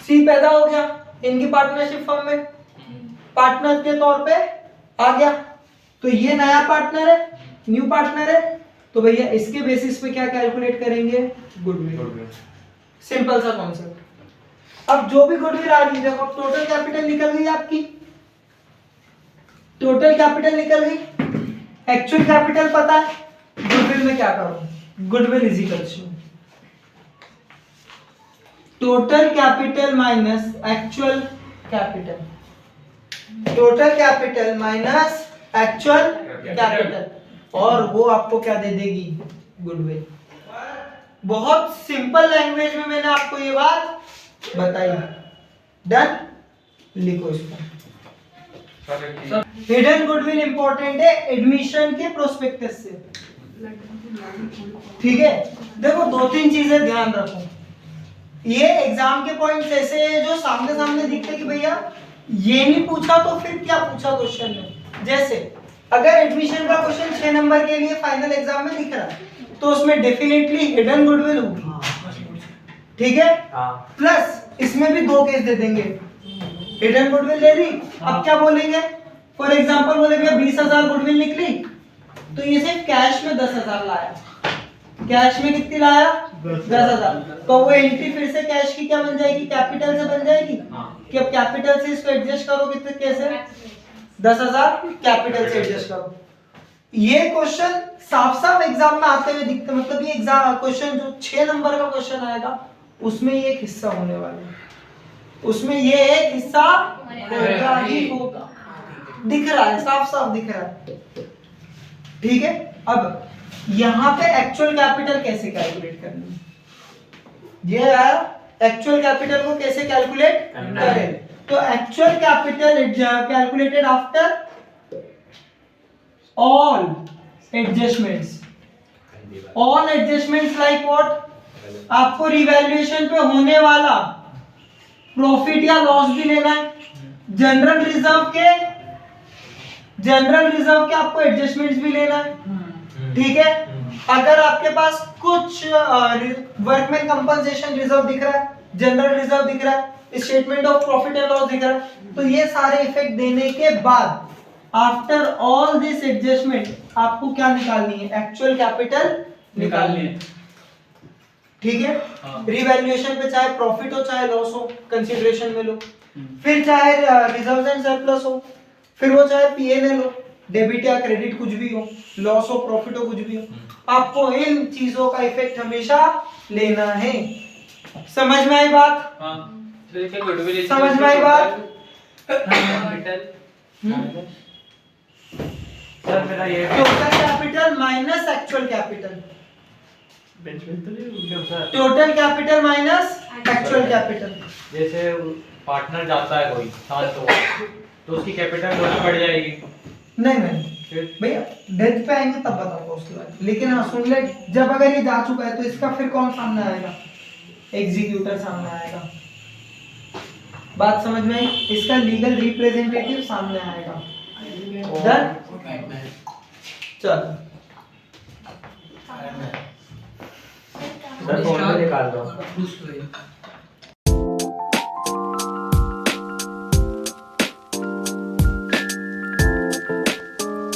सी पैदा हो गया इनकी पार्टनरशिप फर्म में, पार्टनर के तौर पे आ गया। तो ये नया पार्टनर है, न्यू पार्टनर है, तो भैया इसके बेसिस पे क्या कैलकुलेट करेंगे, गुडविल। सिंपल सा कॉन्सेप्ट। अब जो भी गुडविल आ रही है, देखो टोटल कैपिटल निकल गई आपकी, टोटल कैपिटल निकल गई, एक्चुअल कैपिटल पता है, गुडविल में क्या करूं, goodwill is equals to total capital minus actual capital, total capital minus actual capital, और वो आपको क्या दे देगी, गुडविल। बहुत सिंपल लैंग्वेज में मैंने आपको ये बात बताई। डन, लिखो इसको। हिडन गुडविल इंपॉर्टेंट है एडमिशन के प्रोस्पेक्टस से, ठीक है। देखो दो तीन चीजें ध्यान रखो, ये एग्जाम के पॉइंट्स ऐसे हैं जो सामने सामने दिखते कि भैया ये नहीं पूछा तो फिर क्या पूछा क्वेश्चन में। जैसे अगर एडमिशन का क्वेश्चन 6 नंबर के लिए फाइनल एग्जाम में दिख रहा है तो उसमें डेफिनेटली हिडन गुडविल होगी, ठीक है। प्लस इसमें भी दो केस दे देंगे, हिडन गुडविल ले ली, अब क्या बोलेंगे, फॉर एग्जांपल बोले भैया 20,000 गुडविल निकली, तो ये सिर्फ कैश में 10,000 लाया, कैश में कितनी लाया, 10,000, तो वो एंट्री फिर से कैश की क्या बन जाएगी, कैपिटल से बन जाएगी कि अब कैपिटल से इसको एडजस्ट करो, कितने कैसे 10,000 कैपिटल से एडजस्ट करो। ये क्वेश्चन साफ साफ एग्जाम में आते हुए दिखते, मतलब ये एग्जाम क्वेश्चन जो 6 नंबर का क्वेश्चन आएगा उसमें ये एक हिस्सा होने वाला है, उसमें ये एक हिस्सा होगा ही होगा, दिख रहा है, साफ साफ दिख रहा है, ठीक है। अब यहाँ पे एक्चुअल कैपिटल कैसे कैलकुलेट करनी है, ये आया, एक्चुअल कैपिटल को कैसे कैलकुलेट करें, तो actual capital calculated after all adjustments, all adjustments like what, आपको रिवैल्यूएशन पे होने वाला प्रॉफिट या लॉस भी लेना है, जनरल रिजर्व के आपको एडजस्टमेंट्स भी लेना है, ठीक है। अगर आपके पास कुछ वर्कमैन कंपनसेशन रिजर्व दिख रहा है, जनरल रिजर्व दिख रहा है, statement of profit and loss दिख रहा है, तो ये सारे इफेक्ट देने के बाद आफ्टर ऑल दिस एडजस्टमेंट आपको क्या निकालनी है, एक्चुअल कैपिटल निकालनी है, ठीक है। रिवैल्यूएशन पे चाहे प्रॉफिट हो चाहे लॉस हो कंसीडरेशन में लो, फिर चाहे रिजर्व्स एंड सरप्लस हो, फिर वो चाहे पीएनएल हो, डेबिट या क्रेडिट कुछ भी हो, लॉस हो प्रॉफिट हो कुछ भी हो, आपको इन चीजों का इफेक्ट हमेशा लेना है। समझ में आई बात, समझ में आई बात। सर मेरा ये total capital minus actual capital, sir total capital minus actual capital. जैसे पार्टनर जाता है कोई शांत हो तो उसकी कैपिटल थोड़ी बढ़ जाएगी, नहीं भैया डेथ पे आएंगे तब बताऊंगा उसके बाद, लेकिन हाँ सुन ले, जब अगर ये जा चुका है तो इसका फिर कौन सामने आएगा, एग्जीक्यूटर सामने आएगा, बात समझ में आई, इसका लीगल रिप्रेजेंटेटिव सामने आएगा। डन, चलो सर फोन में निकाल दो।